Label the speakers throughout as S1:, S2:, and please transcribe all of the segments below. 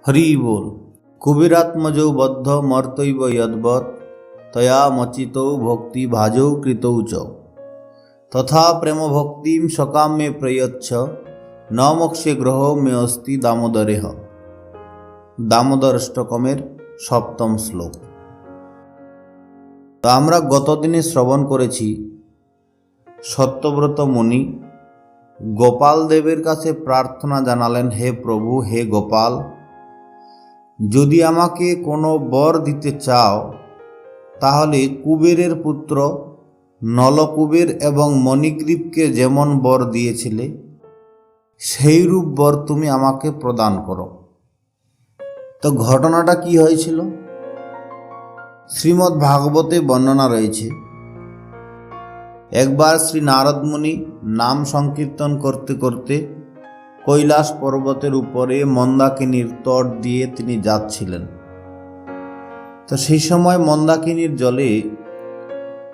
S1: हरि बोल। कुबेरात्मजौ बद्ध मर्तैव यद्वत् तया मचितौ भक्ति भाजौ कृतौ च तथा प्रेम भक्तिं सकाम्ये प्रयच्छ न मोक्षे ग्रहो मे अस्ति दामोदरेह। दामोदर अष्टकमेर सप्तम श्लोक। तो आमरा गतदिने श्रवण करेছি सत्यव्रत मुनि गोपाल देवेर काছে प्रार्थना जानालेन, हे प्रभु, हे गोपाल, যদি আমাকে কোনো বর দিতে চাও তাহলে কুবেরের পুত্র নলকুবের এবং মণিগ্রীবকে যেমন বর দিয়েছিলে সেই রূপ বর তুমি আমাকে প্রদান করো। তো ঘটনাটা কি হয়েছিল শ্রীমদ্ ভাগবতে বর্ণনা রয়েছে। একবার শ্রী নারদ মুনি নাম সংকীর্তন করতে করতে কৈলাস পর্বতের উপরে মন্দাকিনীর তট দিয়ে তিনি যাচ্ছিলেন। তো সেই সময় মন্দাকিনীর জলে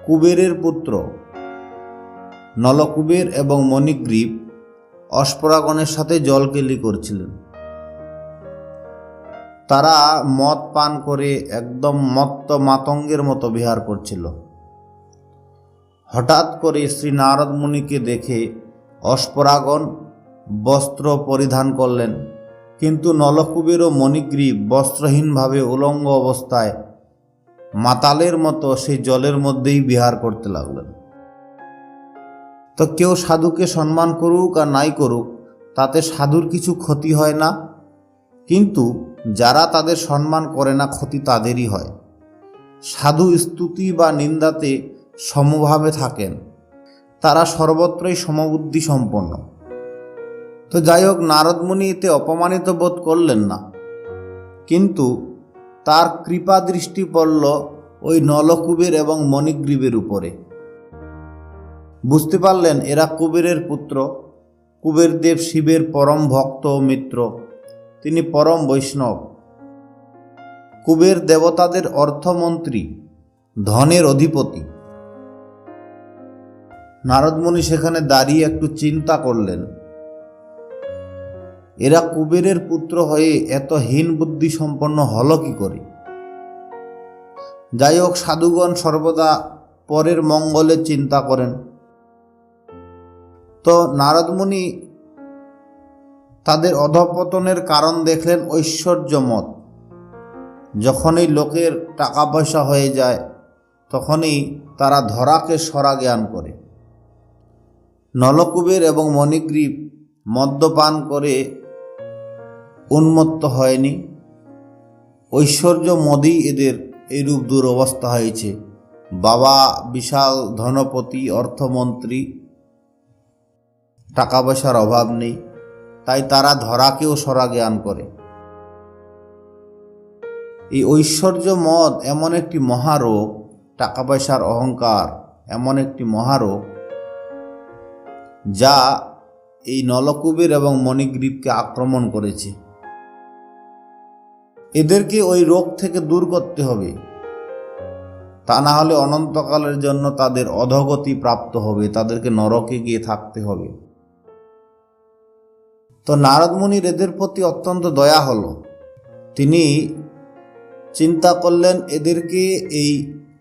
S1: কুবেরের পুত্র নলকুবের এবং মণিগ্রীব অশ্পরাগণের সাথে জলকেলি করছিলেন। তারা মদ পান করে একদম মত্ত মাতঙ্গের মতো বিহার করছিল। হঠাৎ করে শ্রী নারদ মুনিকে দেখে অশ্পরাগণ বস্ত্র পরিধান করলেন, কিন্তু নলকুবের ও মণিগ্রীব বস্ত্রহীনভাবে উলঙ্গ অবস্থায় মাতালের মতো সেই জলের মধ্যেই বিহার করতে লাগলেন। তো কেউ সাধুকে সম্মান করুক আর নাই করুক তাতে সাধুর কিছু ক্ষতি হয় না, কিন্তু যারা তাদের সম্মান করে না ক্ষতি তাদেরই হয়। সাধু স্তুতি বা নিন্দাতে সমভাবে থাকেন, তারা সর্বত্রই সমবুদ্ধি সম্পন্ন। তো যাই হোক, নারদ মুনি এতে অপমানিত বোধ করলেন না, কিন্তু তার কৃপা দৃষ্টি পড়ল ওই নলকুবের এবং মণিগ্রীবের উপরে। বুঝতে পারলেন এরা কুবেরের পুত্র। কুবেরদেব শিবের পরম ভক্ত ও মিত্র, তিনি পরম বৈষ্ণব। কুবের দেবতাদের অর্থমন্ত্রী, ধনের অধিপতি। নারদ মুনি সেখানে দাঁড়িয়ে একটু চিন্তা করলেন, এরা কুবেরের পুত্র হয়ে এত হীন বুদ্ধি সম্পন্ন হলো কি করে। যাই হোক, সাধুগণ সর্বদা পরের মঙ্গলে চিন্তা করেন। তো নারদ মুনি তাদের অধঃপতনের কারণ দেখলেন ঐশ্বর্যমদ। যখনই লোকের টাকা পয়সা হয়ে যায় তখনই তারা ধরাকে সরা জ্ঞান করে। নলকুবের এবং মণিগ্রীব মদ্যপান করে উন্মত্ত হয়নি, ঐশ্বর্য মদেই এদের এইরূপ দুরবস্থা হয়েছে। বাবা বিশাল ধনপতি, অর্থমন্ত্রী, টাকা পয়সার অভাব নেই, তাই তারা ধরাকেও সরা জ্ঞান করে। এই ঐশ্বর্য মদ এমন একটি মহারোগ, টাকা পয়সার অহংকার এমন একটি মহারোগ, যা এই নলকুবের এবং মণিগ্রীবকে আক্রমণ করেছে। এদেরকে ওই রোগ থেকে দূর করতে হবে, তা না হলে অনন্তকালের জন্য তাদের অধোগতি প্রাপ্ত হবে, তাদেরকে নরকে গিয়ে থাকতে হবে। তো নারদ মুনির এদের প্রতি অত্যন্ত দয়া হলো। তিনি চিন্তা করলেন এদেরকে এই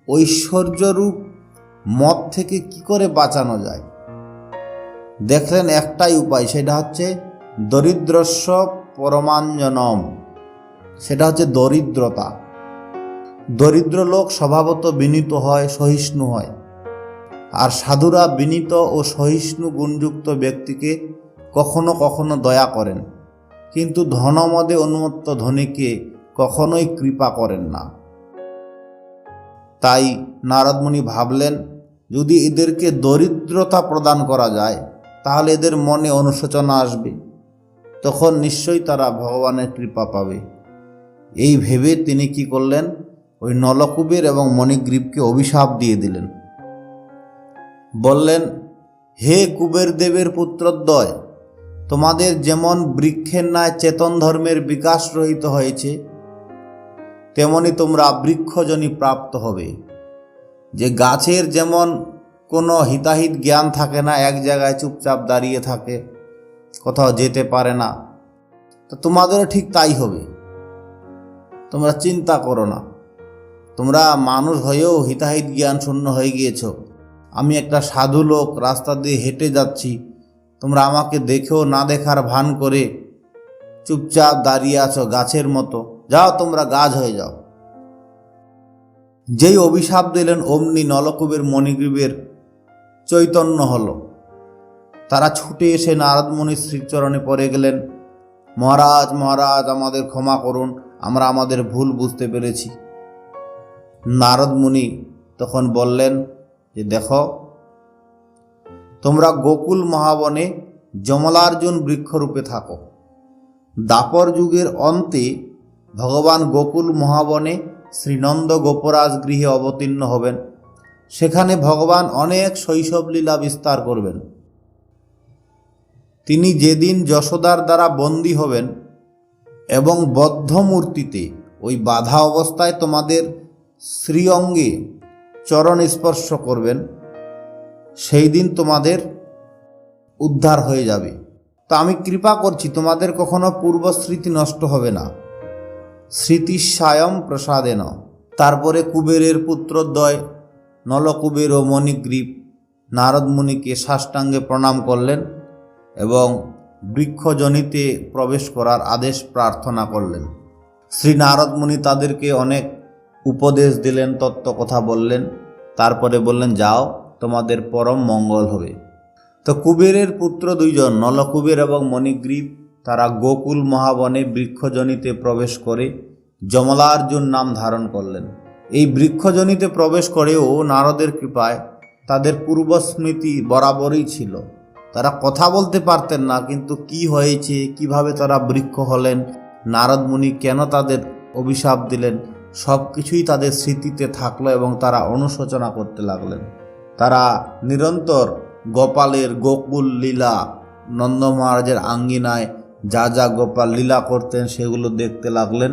S1: ঐশ্বর্যরূপ মদ থেকে কি করে বাঁচানো যায়। দেখলেন একটাই উপায়, সেটা হচ্ছে দরিদ্রস্য পরমাঞ্জনম, সেটা হচ্ছে দরিদ্রতা। দরিদ্র লোক স্বভাবত বিনীত হয়, সহিষ্ণু হয়, আর সাধুরা বিনীত ও সহিষ্ণু গুণযুক্ত ব্যক্তিকে কখনো কখনো দয়া করেন, কিন্তু ধনমদে উন্মত্ত ধনীকে কখনোই কৃপা করেন না। তাই নারদ মুনি ভাবলেন যদি এদেরকে দরিদ্রতা প্রদান করা যায় তাহলে এদের মনে অনুশোচনা আসবে, তখন নিশ্চয়ই তারা ভগবানের কৃপা পাবে। এই ভেবে তিনি কি করলেন, ওই নলকুবের এবং মণিগ্রীবকে অভিশাপ দিয়ে দিলেন। বললেন, হে কুবের দেবের পুত্রদ্বয়, তোমাদের যেমন বৃক্ষের ন্যায় চেতন ধর্মের বিকাশ রহিত হয়েছে, তেমনি তোমরা বৃক্ষজনই প্রাপ্ত হবে। যে গাছের যেমন কোনো হিতাহিত জ্ঞান থাকে না, এক জায়গায় চুপচাপ দাঁড়িয়ে থাকে, কোথাও যেতে পারে না, তো তোমাদেরও ঠিক তাই হবে। তোমরা চিন্তা করো না, তোমরা মানুষ হয়েও হিতাহিত জ্ঞান শূন্য হয়ে গিয়েছ। আমি একটা সাধু লোক, রাস্তা দিয়ে হেঁটে যাচ্ছি, তোমরা আমাকে দেখেও না দেখার ভান করে চুপচাপ দাঁড়িয়ে আছো গাছের মতো। যাও, তোমরা গাছ হয়ে যাও। যেই অভিশাপ দিলেন অমনি নলকূপের মণিগ্রীবের চৈতন্য হলো। তারা ছুটে এসে নারদ মুনির শ্রীচরণে পড়ে গেলেন। মহারাজ, মহারাজ, আমাদের ক্ষমা করুন, আমরা আমাদের ভুল বুঝতে পেরেছি। নারদ মুনি তখন বললেন যে দেখো, তোমরা গোকুল মহাবনে যমলার্জুন বৃক্ষরূপে থাকো। দ্বাপর যুগের অন্তে ভগবান গোকুল মহাবনে শ্রীনন্দ গোপরাজ গৃহে অবতীর্ণ হবেন। সেখানে ভগবান অনেক শৈশব লীলা বিস্তার করবেন। তিনি যেদিন যশোদার দ্বারা বন্দী হবেন এবং বদ্ধ মূর্তিতে ওই বাধা অবস্থায় তোমাদের শ্রীঅঙ্গে চরণ স্পর্শ করবেন, সেই দিন তোমাদের উদ্ধার হয়ে যাবে। তা আমি কৃপা করছি, তোমাদের কখনো পূর্বস্মৃতি নষ্ট হবে না। স্মৃতিস্বায়ম প্রসাদেন। তারপরে কুবেরের পুত্রদ্বয় নলকুবের ও মণিগ্রীব নারদ মুনিকে সাষ্টাঙ্গে প্রণাম করলেন এবং বৃক্ষজনিতে প্রবেশ করার আদেশ প্রার্থনা করলেন। শ্রী নারদ মুনি তাদেরকে অনেক উপদেশ দিলেন, তত্ত্ব কথা বললেন। তারপরে বললেন, যাও, তোমাদের পরম মঙ্গল হবে। তো কুবেরের পুত্র দুইজন, নলকুবের এবং মণিগ্রীব, তারা গোকুল মহাবনে বৃক্ষজনিতে প্রবেশ করে যমলার্জুন নাম ধারণ করলেন। এই বৃক্ষজনিতে প্রবেশ করেও নারদের কৃপায় তাদের পূর্বস্মৃতি বরাবরই ছিল। তারা কথা বলতে পারতেন না, কিন্তু কি হয়েছে, কিভাবে তারা বৃক্ষ হলেন, নারদ মুনি কেন তাদের অভিশাপ দিলেন, সব কিছুই তাদের স্মৃতিতে থাকলো এবং তারা অনুশোচনা করতে লাগলেন। তারা নিরন্তর গোপালের গোকুল লীলা, নন্দ মহারাজের আঙ্গিনায় যা যা গোপাল লীলা করতেন সেগুলো দেখতে লাগলেন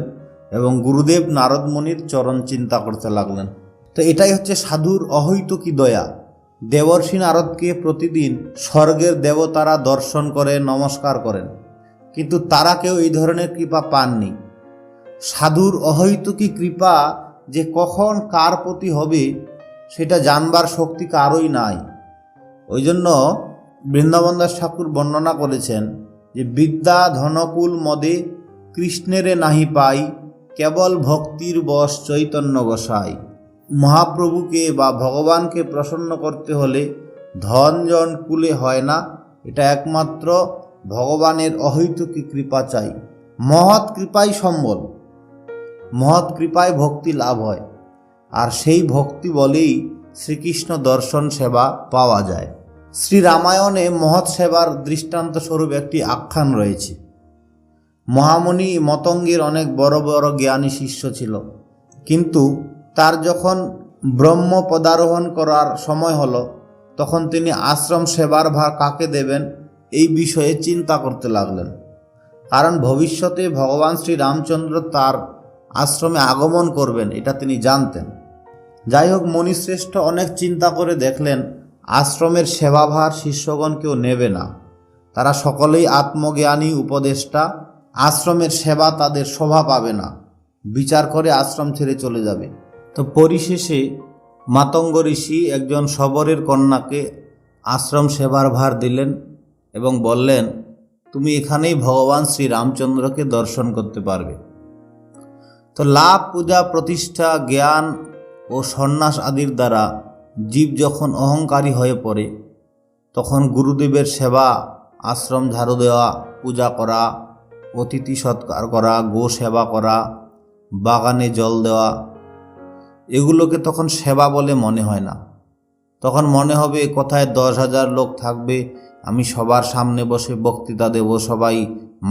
S1: এবং গুরুদেব নারদ মুনির চরণ চিন্তা করতে লাগলেন। তো এটাই হচ্ছে সাধুর অহৈতুকী দয়া। দেবর্ষি নারদকে প্রতিদিন স্বর্গের দেবতারা দর্শন করে নমস্কার করেন, কিন্তু তারা কেউ এই ধরনের কৃপা পাননি। সাধুর অহৈতুকী কৃপা যে কখন কার প্রতি হবে সেটা জানবার শক্তি কারোই নাই। ওই জন্য বৃন্দাবন দাস ঠাকুর বর্ণনা করেছেন যে বিদ্যা ধনকুল মদে কৃষ্ণেরে নাহি পাই, কেবল ভক্তির বশ চৈতন্য গোসাই। মহাপ্রভুকে বা ভগবানকে প্রসন্ন করতে হলে ধন জন কুলে হয় না, এটা একমাত্র ভগবানের অহৈতুকী কৃপা চাই। মহৎ কৃপাই সম্বল, মহৎ কৃপায় ভক্তি লাভ হয়, আর সেই ভক্তি বলেই শ্রীকৃষ্ণ দর্শন সেবা পাওয়া যায়। শ্রী রামায়ণে মহৎ সেবার দৃষ্টান্ত স্বরূপ একটি আখ্যান রয়েছে। মহামণি মতঙ্গের অনেক বড় বড় জ্ঞানী শিষ্য ছিল, কিন্তু তার যখন ব্রহ্ম পদারোহণ করার সময় হলো, তখন তিনি আশ্রম সেবার ভার কাকে দেবেন এই বিষয়ে চিন্তা করতে লাগলেন। কারণ ভবিষ্যতে ভগবান শ্রী রামচন্দ্র তার আশ্রমে আগমন করবেন, এটা তিনি জানতেন। যাই হোক, মুনিশ্রেষ্ঠ অনেক চিন্তা করে দেখলেন আশ্রমের সেবাভার শিষ্যগণ কেউ নেবে না। তারা সকলেই আত্মজ্ঞানী উপদেষ্টা, আশ্রমের সেবা তাদের শোভা পাবে না, বিচার করে আশ্রম ছেড়ে চলে যাবে। তো পরিশেষে মাতঙ্গ ঋষি একজন শবরের কন্যাকে আশ্রম সেবার ভার দিলেন এবং বললেন, তুমি এখানেই ভগবান শ্রী রামচন্দ্রকে দর্শন করতে পারবে। তো লাভ, পূজা, প্রতিষ্ঠা, জ্ঞান ও সন্ন্যাস আদির দ্বারা জীব যখন অহংকারী হয়ে পড়ে, তখন গুরুদেবের সেবা, আশ্রম ঝাড়ু দেওয়া, পূজা করা, অতিথি সৎকার করা, গো সেবা করা, বাগানে জল দেওয়া, এগুলোকে তখন সেবা বলে মনে হয় না। তখন মনে হবে কোথায় 10,000 লোক থাকবে, আমি সবার সামনে বসে বক্তৃতা দেব, সবাই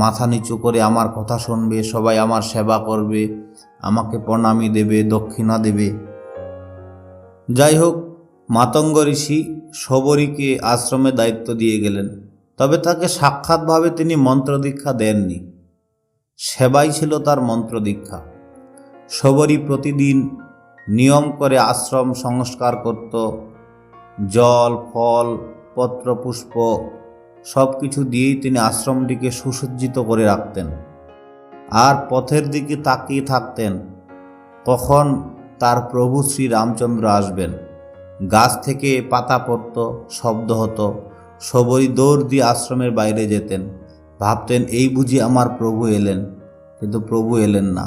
S1: মাথা নিচু করে আমার কথা শুনবে, সবাই আমার সেবা করবে, আমাকে প্রণামী দেবে, দক্ষিণা দেবে। যাই হোক, মাতঙ্গ ঋষি শবরীকে আশ্রমে দায়িত্ব দিয়ে গেলেন, তবে তাকে সাক্ষাৎভাবে তিনি মন্ত্র দীক্ষা দেননি, সেবাই ছিল তার মন্ত্র দীক্ষা। শবরী প্রতিদিন নিয়ম করে আশ্রম সংস্কার করত, জল, ফল, পত্র, পুষ্প সব কিছু দিয়েই তিনি আশ্রমটিকে সুসজ্জিত করে রাখতেন। আর পথের দিকে তাকিয়ে থাকতেন কখন তার প্রভু শ্রী রামচন্দ্র আসবেন। গাছ থেকে পাতা পড়ত, শব্দ হতো, সবই দৌড় দিয়ে আশ্রমের বাইরে যেতেন। ভাবতেন এই বুঝি আমার প্রভু এলেন, কিন্তু প্রভু এলেন না।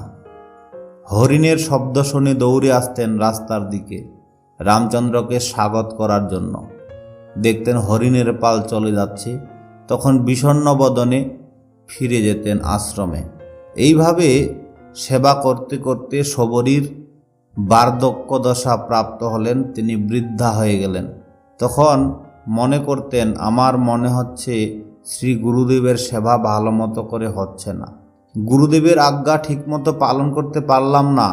S1: হরিণের শব্দ শুনে দৌড়ে আসতেন রাস্তার দিকে রামচন্দ্রকে স্বাগত করার জন্য। দেখতেন হরিণের পাল চলে যাচ্ছে, তখন বিষণ্ণ বদনে ফিরে যেতেন আশ্রমে। এইভাবে সেবা করতে করতে শবরীর বার্ধক্য দশা প্রাপ্ত হলেন, তিনি বৃদ্ধা হয়ে গেলেন। তখন মনে করতেন আমার মনে হচ্ছে শ্রী গুরুদেবের সেবা ভালো মতো করে হচ্ছে না, গুরুদেবের আজ্ঞা ঠিকমতো পালন করতে পারলাম না।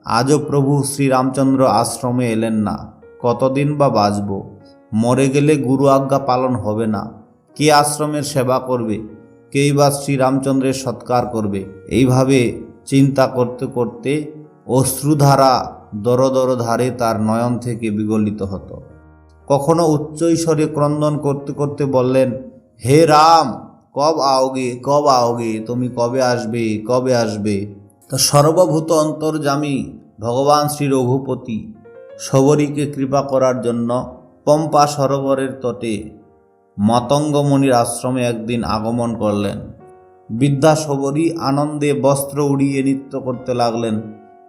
S1: আজও প্রভু শ্রীরামচন্দ্র আশ্রমে এলেন না, কতদিন বা বাঁচব? মরে গেলে গুরু আজ্ঞা পালন হবে না, কে আশ্রমের সেবা করবে, কেই বা শ্রীরামচন্দ্রের সৎকার করবে? এইভাবে চিন্তা করতে করতে অশ্রুধারা দর ধারে তার নয়ন থেকে বিগলিত হতো। কখনো উচ্চৈস্বরে ক্রন্দন করতে করতে বললেন, হে রাম, কব आओगे কব आओगे, তুমি কবে আসবে, কবে আসবে? তো সর্বভূত অন্তর্যামী ভগবান শ্রী রঘুপতি শবরীকে কৃপা করার জন্য পম্পা সরোবরের তটে মাতঙ্গমণির আশ্রমে একদিন আগমন করলেন। বৃদ্ধা শবরী আনন্দে বস্ত্র উড়িয়ে নৃত্য করতে লাগলেন।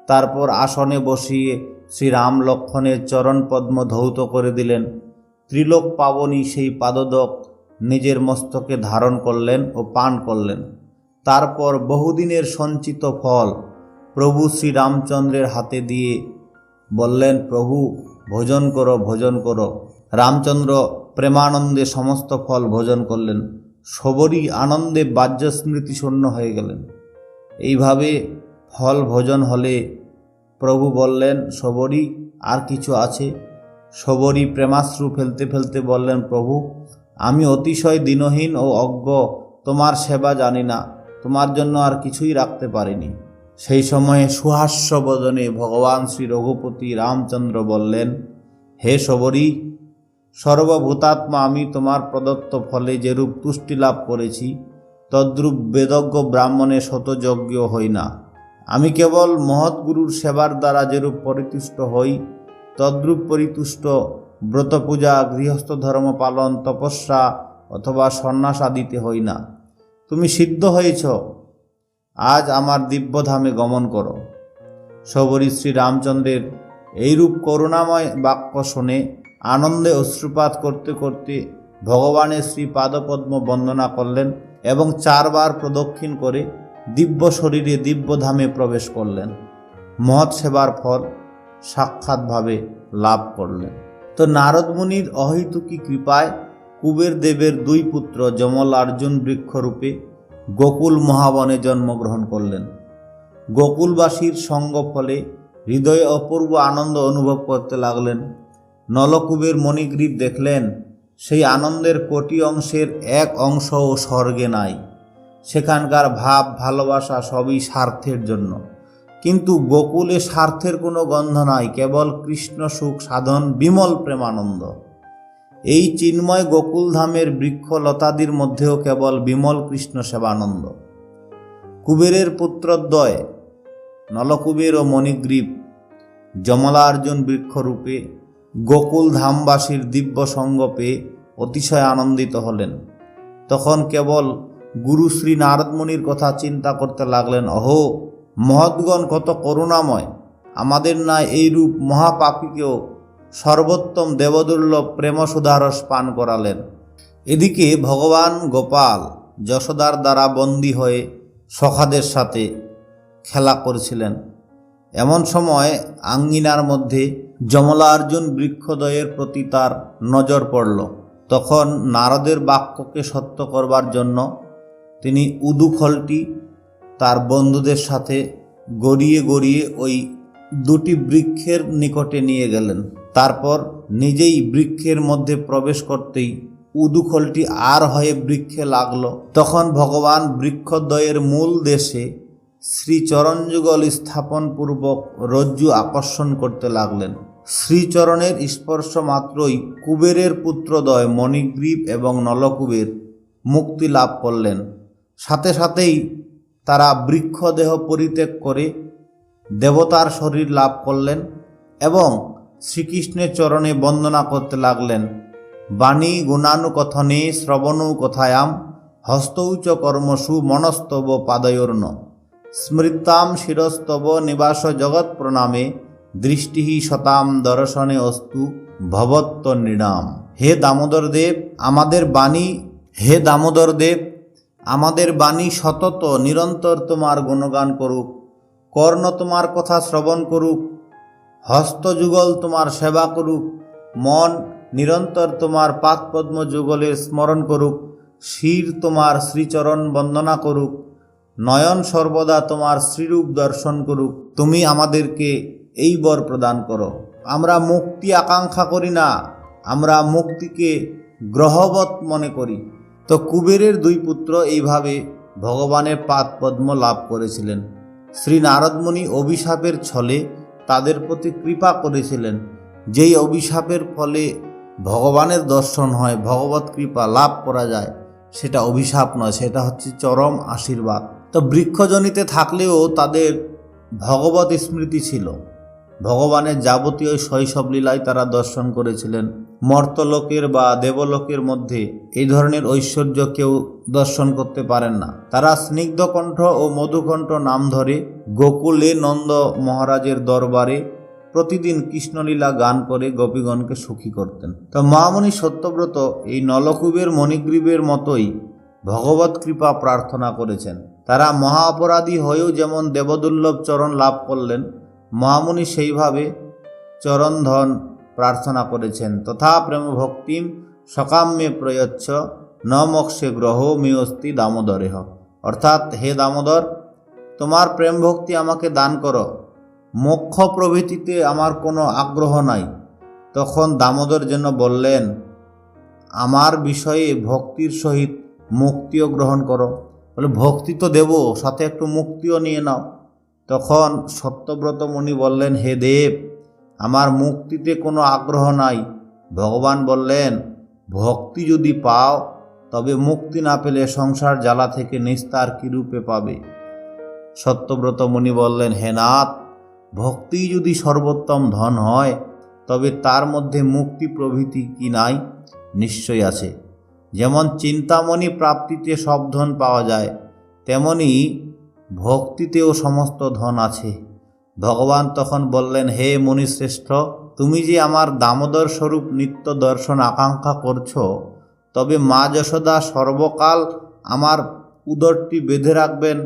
S1: তারপর আসনে বসিয়ে শ্রীরাম লক্ষ্মণের চরণ পদ্ম ধৌত করে দিলেন। ত্রিলোক পাবনী সেই পাদদক নিজের মস্তকে ধারণ করলেন ও পান করলেন। তারপর বহুদিনের সঞ্চিত ফল প্রভু শ্রীরামচন্দ্রের হাতে দিয়ে বললেন, প্রভু ভোজন করো, ভোজন করো। রামচন্দ্র প্রেমানন্দে সমস্ত ফল ভোজন করলেন। শবরী আনন্দে বাহ্যস্মৃতি শূন্য হয়ে গেলেন। এইভাবে ফল ভোজন হলে প্রভু বললেন, শবরী আর কিছু আছে? শবরী প্রেমাশ্রু ফেলতে ফেলতে বললেন, প্রভু আমি অতিশয় দীনহীন ও অজ্ঞ, তোমার সেবা জানি না, তোমার জন্য আর কিছুই রাখতে পারিনি। সেই সময়ে সুহাস্য বদনে ভগবান শ্রী রঘুপতি রামচন্দ্র বললেন, হে শবরী, সর্বভূতাত্মা আমি তোমার প্রদত্ত ফলে যেরূপ তুষ্টি লাভ করেছি, তদ্রূপ বেদজ্ঞ ব্রাহ্মণের শতযজ্ঞ হই না। আমি কেবল মহৎ গুরুর সেবার দ্বারা যেরূপ পরিতুষ্ট হই, তদ্রূপ পরিতুষ্ট ব্রত পূজা, গৃহস্থ ধর্ম পালন, তপস্যা অথবা সন্ন্যাস আদিতে হই না। তুমি সিদ্ধ হয়েছ, আজ আমার দিব্যধামে গমন করো। শবরী শ্রী রামচন্দ্রের এইরূপ করুণাময় বাক্য শুনে আনন্দে অশ্রুপাত করতে করতে ভগবানের শ্রী পাদপদ্ম বন্দনা করলেন এবং 4 বার প্রদক্ষিণ করে দিব্য শরীরে দিব্যধামে প্রবেশ করলেন। মহৎ সেবার ফল সাক্ষাৎভাবে লাভ করলেন। তো নারদ মুনির অহৈতুকী কৃপায় কুবের দেবের 2 পুত্র যমলার্জুন বৃক্ষরূপে গোকুল মহাবনে জন্মগ্রহণ করলেন। গোকুলবাসীর সঙ্গ ফলে হৃদয়ে অপূর্ব আনন্দ অনুভব করতে লাগলেন। নলকুবের মণিগ্রীব দেখলেন সেই আনন্দের কোটি অংশের 1 অংশও স্বর্গে নাই। সেখানকার ভাব ভালোবাসা সবই স্বার্থের জন্য, কিন্তু গোকুলে স্বার্থের কোনো গন্ধ নাই, কেবল কৃষ্ণ সুখ সাধন, বিমল প্রেমানন্দ। এই চিন্ময় গোকুলধামের বৃক্ষ লতাদির মধ্যেও কেবল বিমল কৃষ্ণ সেবানন্দ। কুবেরের পুত্রদ্বয় নলকুবের ও মণিগ্রীব যমলার্জুন বৃক্ষরূপে গোকুলধামবাসীর দিব্য সঙ্গ পেয়ে অতিশয় আনন্দিত হলেন। তখন কেবল গুরু শ্রী নারদ মুনির কথা চিন্তা করতে লাগলেন, অহো মহৎগণ কত করুণাময়, আমাদের ন্যায় এইরূপ মহাপাপীকেও সর্বোত্তম দেবদুর্লভ প্রেমসুধারস পান করালেন। এদিকে ভগবান গোপাল যশোদার দ্বারা বন্দী হয়ে সখাদের সাথে খেলা করছিলেন। এমন সময় আঙ্গিনার মধ্যে যমলার্জুন বৃক্ষদ্বয়ের প্রতি তার নজর পড়ল। তখন নারদের বাক্যকে সত্য করবার জন্য তিনি উদুখলটি তার বন্ধুদের সাথে গড়িয়ে গড়িয়ে ওই 2টি বৃক্ষের নিকটে নিয়ে গেলেন। তারপর নিজেই বৃক্ষের মধ্যে প্রবেশ করতেই উদুখলটি আর হয়ে বৃক্ষে লাগলো। তখন ভগবান বৃক্ষদ্বয়ের মূল দেশে শ্রীচরণযুগল স্থাপনপূর্বক রজ্জু আকর্ষণ করতে লাগলেন। শ্রীচরণের স্পর্শ মাত্রই কুবেরের পুত্রদ্বয় মণিগ্রীব এবং নলকুবের মুক্তি লাভ করলেন। সাথে সাথেই তারা বৃক্ষদেহ পরিত্যাগ করে দেবতার শরীর লাভ করলেন এবং শ্রীকৃষ্ণের চরণে বন্দনা করতে লাগলেন। বাণী গুণানুকথনে শ্রবণৌ কথায়াম হস্তৌচ কর্মসু মনস্তব পাদয়োর্ন স্মৃতাম শিরস্তব নিবাস জগৎ প্রণামে দৃষ্টি শতাম দর্শনে অস্তু ভবত্ত নৃণাম। হে দামোদর দেব, আমাদের বাণী সতত নিরন্তর তোমার গুণগান করুক, কর্ণ তোমার কথা শ্রবণ করুক, হস্তযুগল তোমার সেবা করুক, মন নিরন্তর তোমার পাদপদ্ম যুগলের স্মরণ করুক, শির তোমার শ্রীচরণ বন্দনা করুক, নয়ন সর্বদা তোমার শ্রীরূপ দর্শন করুক। তুমি আমাদেরকে এই বর প্রদান করো। আমরা মুক্তি আকাঙ্ক্ষা করি না, আমরা মুক্তিকে গ্রহবৎ মনে করি। তো কুবেরের দুই পুত্র এইভাবে ভগবানের পাদপদ্ম লাভ করেছিলেন। শ্রী নারদমুনি অভিশাপের ছলে তাদের প্রতি কৃপা করেছিলেন। যেই অভিশাপের ফলে ভগবানের দর্শন হয়, ভগবত কৃপা লাভ করা যায়, সেটা অভিশাপ নয়, সেটা হচ্ছে চরম আশীর্বাদ। তো বৃক্ষজনিতে থাকলেও তাদের ভগবত স্মৃতি ছিল। ভগবানের যাবতীয় শৈশব লীলায় তারা দর্শন করেছিলেন। মর্তলোকের বা দেবলোকের মধ্যে এই ধরনের ঐশ্বর্য কেউ দর্শন করতে পারেন না। তারা স্নিগ্ধকণ্ঠ ও মধুকণ্ঠ নাম ধরে গোকুলে নন্দ মহারাজের দরবারে প্রতিদিন কৃষ্ণলীলা গান করে গোপীগণকে সুখী করতেন। তো মহামণি সত্যব্রত এই নলকূবের মণিগ্রীবের মতোই ভগবত কৃপা প্রার্থনা করেছেন। তারা মহা অপরাধী হয়েও যেমন দেবদুর্লভ চরণ লাভ করলেন, মহামুনি সেইভাবে চরণধন প্রার্থনা করেছেন। তথা প্রেম ভক্তিম সকাম্যে প্রয়চ্ছ ন মোক্ষে গ্রহ মিয়স্তি দামোদরেহ। অর্থাৎ হে দামোদর, তোমার প্রেম ভক্তি আমাকে দান করো, মোক্ষ প্রভৃতিতে আমার কোনো আগ্রহ নাই। তখন দামোদর যেন বললেন, আমার বিষয়ে ভক্তির সহিত মুক্তিও গ্রহণ করো। বলে ভক্তি তো দেব, সাথে একটু মুক্তিও নিয়ে নাও। তখন সত্যব্রত মুনি বললেন, হে দেব, আমার মুক্তিতে কোনো আগ্রহ নাই। ভগবান বললেন, ভক্তি যদি পাও তবে মুক্তি না পেলে সংসার জ্বালা থেকে নিস্তার কীরূপে পাবে? সত্যব্রত মুনি বললেন, হে নাথ, ভক্তি যদি সর্বোত্তম ধন হয় তবে তার মধ্যে মুক্তি প্রভৃতি কি নাই? নিশ্চয় আছে। যেমন চিন্তামণি প্রাপ্তিতে সব ধন পাওয়া যায়, তেমনি ভক্তিতেও সমস্ত ধন আছে। ভগবান তখন বললেন, হে মুনিশ্রেষ্ঠ, তুমি যে আমার দামোদর স্বরূপ নিত্য দর্শন আকাঙ্ক্ষা করছ, তবে মা যশোদা সর্বকাল আমার উদরটি বেঁধে রাখবেন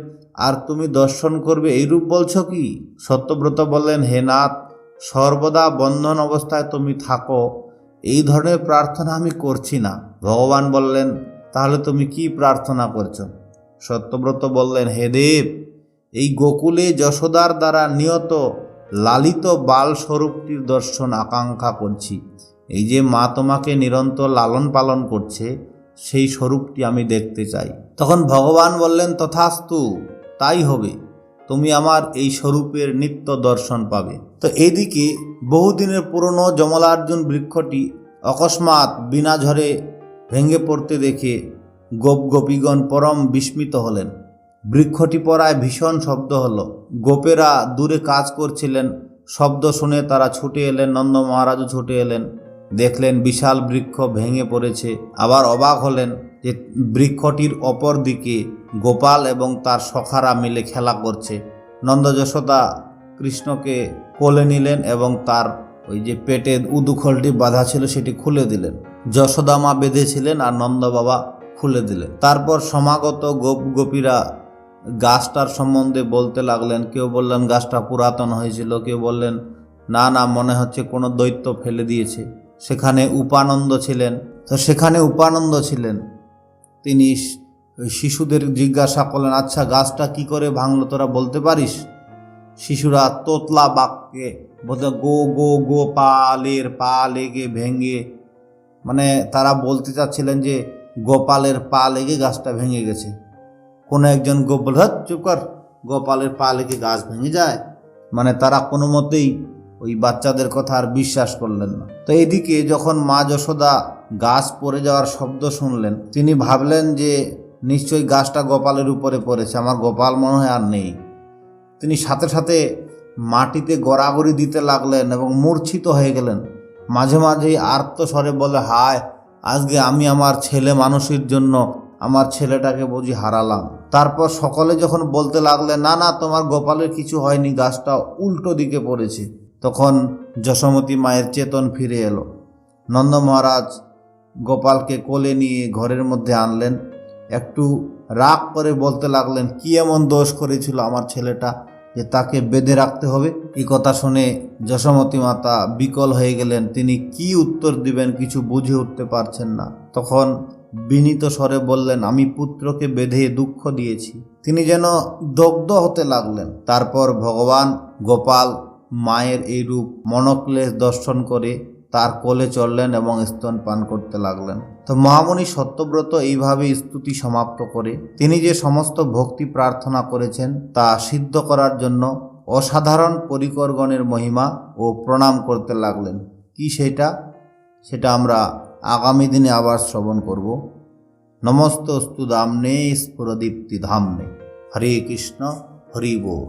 S1: আর তুমি দর্শন করবে, এইরূপ বলছো কি? সত্যব্রত বললেন, হে নাথ, সর্বদা বন্ধন অবস্থায় তুমি থাকো, এই ধরনের প্রার্থনা আমি করছি না। ভগবান বললেন, তাহলে তুমি কি প্রার্থনা করছো? সত্যব্রত বললেন, হে দেব, এই গোকুলে যশোদার দ্বারা নিয়ত লালিত বাল স্বরূপটির দর্শন আকাঙ্ক্ষা করছি। এই যে মা তোমাকে নিরন্তর লালন পালন করছে, সেই স্বরূপটি আমি দেখতে চাই। তখন ভগবান বললেন, তথাস্তু, তাই হবে, তুমি আমার এই স্বরূপের নিত্য দর্শন পাবে। তো এইদিকে বহুদিনের পুরনো যমলার্জুন বৃক্ষটি অকস্মাৎ বিনা ঝড়ে ভেঙে পড়তে দেখে গোপগোপীগণ পরম বিস্মিত হলেন। বৃক্ষটি পড়ায় ভীষণ শব্দ হলো। গোপেরা দূরে কাজ করছিলেন, শব্দ শুনে তারা ছুটে এলেন। নন্দ মহারাজও ছুটে এলেন, দেখলেন বিশাল বৃক্ষ ভেঙে পড়েছে। আবার অবাক হলেন যে বৃক্ষটির অপর দিকে গোপাল এবং তার সখারা মিলে খেলা করছে। নন্দ যশোদা কৃষ্ণকে কোলে নিলেন এবং তার ওই যে পেটে উদুখলটি বাঁধা ছিল সেটি খুলে দিলেন। যশোদা মা বেঁধেছিলেন আর নন্দ বাবা খুলে দিলেন। তারপর সমাগত গোপীরা গাছটার সম্বন্ধে বলতে লাগলেন। কেউ বললেন গাছটা পুরাতন হয়েছিল, কেউ বললেন না না, মনে হচ্ছে কোনো দৈত্য ফেলে দিয়েছে। সেখানে উপানন্দ ছিলেন। তিনি শিশুদের জিজ্ঞাসা করলেন, আচ্ছা গাছটা কি করে ভাঙলো তোরা বলতে পারিস? শিশুরা তোতলা বাক্যে বলতে গো গো গো পা লেগে ভেঙে, মানে তারা বলতে চাচ্ছিলেন যে গোপালের পা লেগে গাছটা ভেঙে গেছে। কোনো একজন গোপ বল, চুপ কর, গোপালের পা লেগে গাছ ভেঙে যায়? মানে তারা কোনো মতেই ওই বাচ্চাদের কথা আর বিশ্বাস করলেন না। তো এদিকে যখন মা যশোদা গাছ পড়ে যাওয়ার শব্দ শুনলেন, তিনি ভাবলেন যে নিশ্চয়ই গাছটা গোপালের উপরে পড়েছে, আমার গোপাল মনে হয় আর নেই। তিনি সাথে সাথে মাটিতে গড়াগড়ি দিতে লাগলেন এবং মূর্ছিত হয়ে গেলেন। মাঝে মাঝেই আর্ত স্বরে বলে, হায়, আজকে আমি আমার ছেলে মানুষের জন্য আমার ছেলেটাকে বুঝি হারালাম। তারপর সকলে যখন বলতে লাগলেন, না না, তোমার গোপালের কিছু হয়নি, গাছটা উল্টো দিকে পড়েছে, তখন যশোমতী মায়ের চেতন ফিরে এলো। নন্দ মহারাজ গোপালকে কোলে নিয়ে ঘরের মধ্যে আনলেন। একটু রাগ করে বলতে লাগলেন, কি এমন দোষ করেছিল আমার ছেলেটা যে তাকে বেঁধে রাখতে হবে? এই কথা শুনে যশোমতী মাতা বিকল হয়ে গেলেন। তিনি কি উত্তর দিবেন কিছু বুঝে উঠতে পারছেন না। তখন বিনীত স্বরে বললেন, আমি পুত্রকে বেঁধে দুঃখ দিয়েছি। তিনি যেন দগ্ধ হতে লাগলেন। তারপর ভগবান গোপাল মায়ের এই রূপ মনক্লেশ দর্শন করে তার কোলে চললেন এবং স্তন পান করতে লাগলেন। তো মহামুনি সত্যব্রত এইভাবে স্তুতি সমাপ্ত করে তিনি যে সমস্ত ভক্তি প্রার্থনা করেছেন তা সিদ্ধ করার জন্য অসাধারণ পরিকরগণের মহিমা ও প্রণাম করতে লাগলেন। কি সেটা আমরা আগামী দিনে আবার শ্রবণ করব। নমস্তস্তু দাম্নে স্ফুরদীপ্তি ধাম্নে। হরে কৃষ্ণ, হরি বল।